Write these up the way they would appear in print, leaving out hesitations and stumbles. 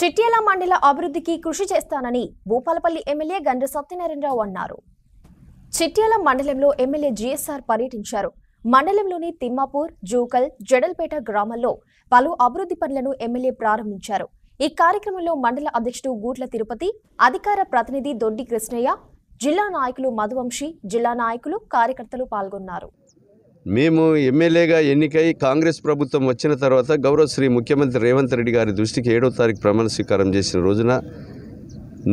చిట్యాల మండల అభివృద్ధికి కృషి చేస్తానని భూపాలపల్లి ఎమ్మెల్యే గండ్ర సత్యనారాయణరావు అన్నారు. చిట్యాల మండలంలో ఎమ్మెల్యే జీఎస్ఆర్ పర్యటించారు. మండలంలోని తిమ్మాపూర్, జూకల్, జడల్పేట గ్రామాల్లో పలు అభివృద్ధి పనులను ఎమ్మెల్యే ప్రారంభించారు. ఈ కార్యక్రమంలో మండల అధ్యక్షుడు గూట్ల తిరుపతి, అధికార ప్రతినిధి దొడ్డి కృష్ణయ్య, జిల్లా నాయకులు మధువంశీ, జిల్లా నాయకులు, కార్యకర్తలు పాల్గొన్నారు. మేము ఎమ్మెల్యేగా ఎన్నికై కాంగ్రెస్ ప్రభుత్వం వచ్చిన తర్వాత గౌరవ శ్రీ ముఖ్యమంత్రి రేవంత్ రెడ్డి గారి దృష్టికి 7వ తారీఖు ప్రమాణ స్వీకారం చేసిన రోజున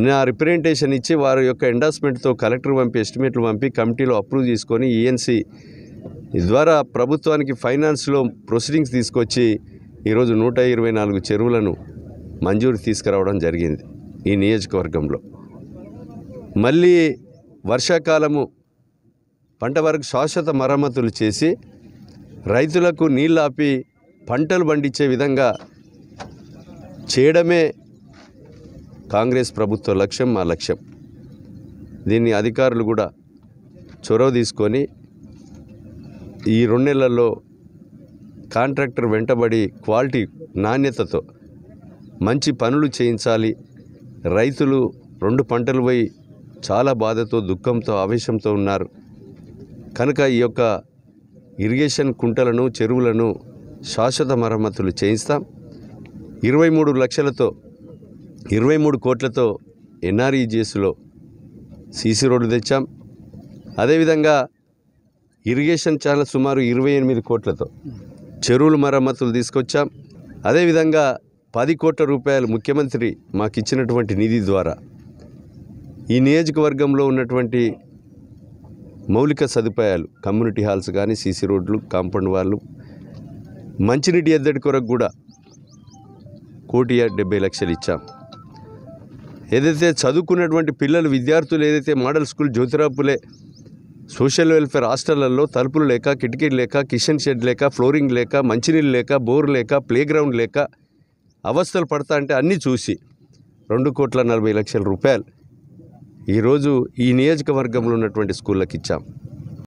నా రిప్రజెంటేషన్ ఇచ్చి వారి యొక్క ఎండార్స్మెంట్తో కలెక్టర్ పంపి ఎస్టిమేట్లు పంపి కమిటీలో అప్రూవ్ చేసుకొని ఈఎన్సీ ద్వారా ప్రభుత్వానికి ఫైనాన్స్లో ప్రొసీడింగ్స్ తీసుకొచ్చి ఈరోజు 124 చెరువులను మంజూరు తీసుకురావడం జరిగింది. ఈ నియోజకవర్గంలో మళ్ళీ వర్షాకాలము పంట వరకు శాశ్వత మరమ్మతులు చేసి రైతులకు నీళ్ళు ఆపి పంటలు పండించే విధంగా చేయడమే కాంగ్రెస్ ప్రభుత్వ లక్ష్యం, మా లక్ష్యం. దీన్ని అధికారులు కూడా చొరవ తీసుకొని ఈ 2 నెలల్లో కాంట్రాక్టర్ వెంటబడి క్వాలిటీ నాణ్యతతో మంచి పనులు చేయించాలి. రైతులు 2 పంటలు పోయి చాలా బాధతో, దుఃఖంతో, ఆవేశంతో ఉన్నారు కనుక ఈ యొక్క ఇరిగేషన్ కుంటలను, చెరువులను శాశ్వత మరమ్మతులు చేయిస్తాం. 23 లక్షలతో 23 కోట్లతో ఎన్ఆర్ఈజిఎస్లో సీసీ రోడ్లు తెచ్చాం. అదేవిధంగా ఇరిగేషన్ ఛానల్ సుమారు 28 కోట్లతో చెరువుల మరమ్మతులు తీసుకొచ్చాం. అదేవిధంగా 10 కోట్ల రూపాయలు ముఖ్యమంత్రి మాకు ఇచ్చినటువంటి నిధి ద్వారా ఈ నియోజకవర్గంలో ఉన్నటువంటి మౌలిక సదుపాయాలు, కమ్యూనిటీ హాల్స్ కానీ, సీసీ రోడ్లు, కాంపౌండ్ వాళ్ళు, మంచినీటి ఎద్దడి కొరకు కూడా 1,70,00,000 ఇచ్చాం. ఏదైతే చదువుకున్నటువంటి పిల్లలు, విద్యార్థులు ఏదైతే మోడల్ స్కూల్ జ్యోతిరాపులే సోషల్ వెల్ఫేర్ హాస్టళ్లలో తలుపులు లేక, కిటికీలు లేక, కిచెన్ షెడ్ లేక, ఫ్లోరింగ్ లేక, మంచినీళ్ళు లేక, బోర్ లేక, ప్లే గ్రౌండ్ లేక అవస్థలు పడతా అంటే అన్నీ చూసి 2,40,00,000 రూపాయలు ఈరోజు ఈ నియోజకవర్గంలో ఉన్నటువంటి స్కూళ్ళకి ఇచ్చాం.